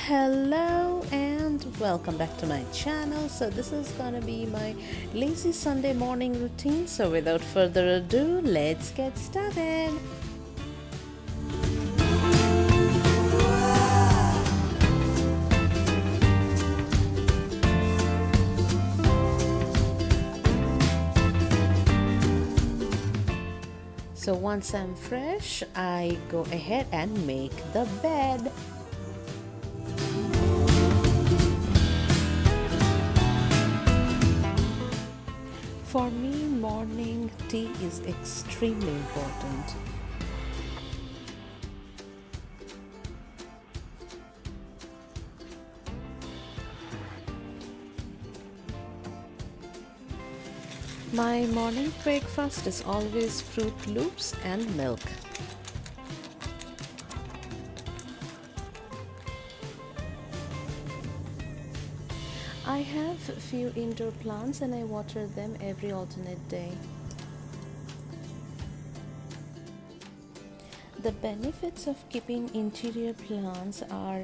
hello and welcome back to my channel. So this is gonna be my lazy Sunday morning routine. So without further ado, let's get started. So once I'm fresh, I go ahead and make the bed. For me, morning tea is extremely important. My morning breakfast is always Fruit Loops and milk. I have a few indoor plants and I water them every alternate day. The benefits of keeping interior plants are,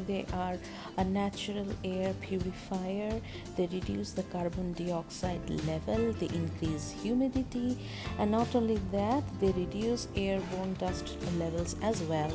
they are a natural air purifier, they reduce the carbon dioxide level, they increase humidity, and not only that, they reduce airborne dust levels as well.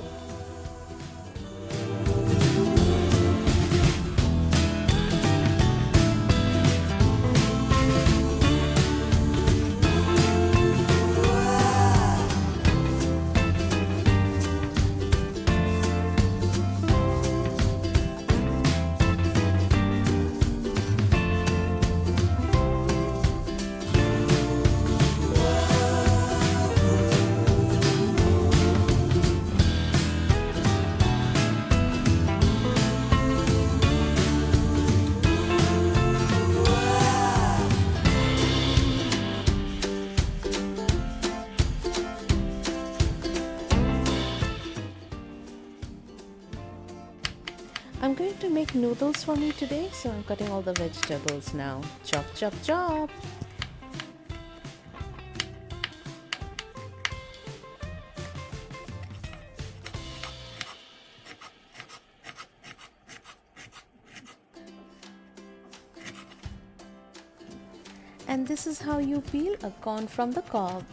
I'm going to make noodles for me today, so I'm cutting all the vegetables now. Chop, chop, chop. And this is how you peel a corn from the cob.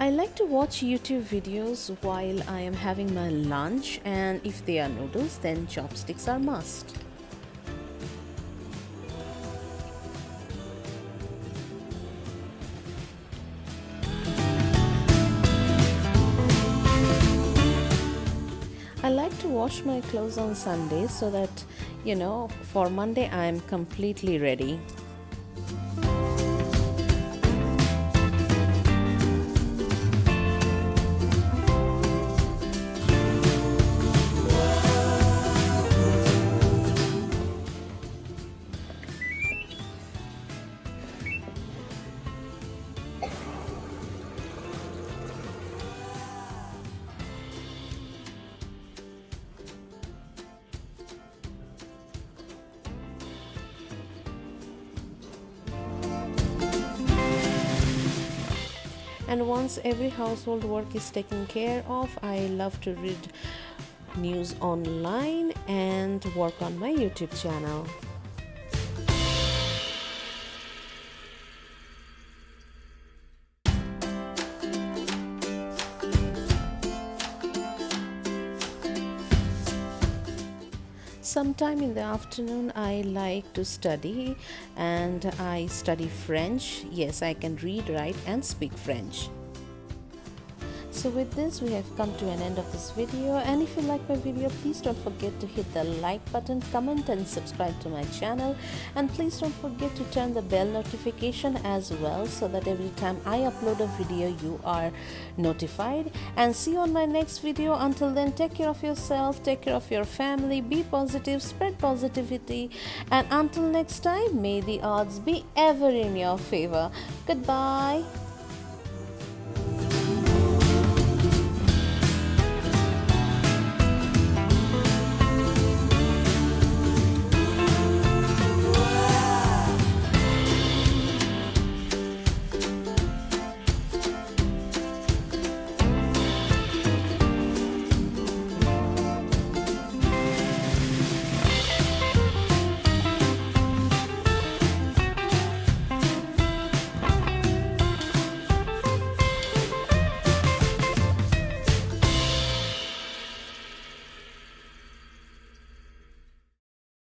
I like to watch YouTube videos while I am having my lunch, and if they are noodles, then chopsticks are must. I like to wash my clothes on Sundays so that, for Monday I am completely ready. And once every household work is taken care of, I love to read news online and work on my YouTube channel. Sometime in the afternoon, I like to study, and I study French. Yes, I can read, write, and speak French. So with this, we have come to an end of this video, and if you like my video, please don't forget to hit the like button, comment and subscribe to my channel, and please don't forget to turn the bell notification as well, so that every time I upload a video you are notified. And see you on my next video. Until then, take care of yourself, take care of your family, be positive, spread positivity, and until next time, may the odds be ever in your favor. Goodbye.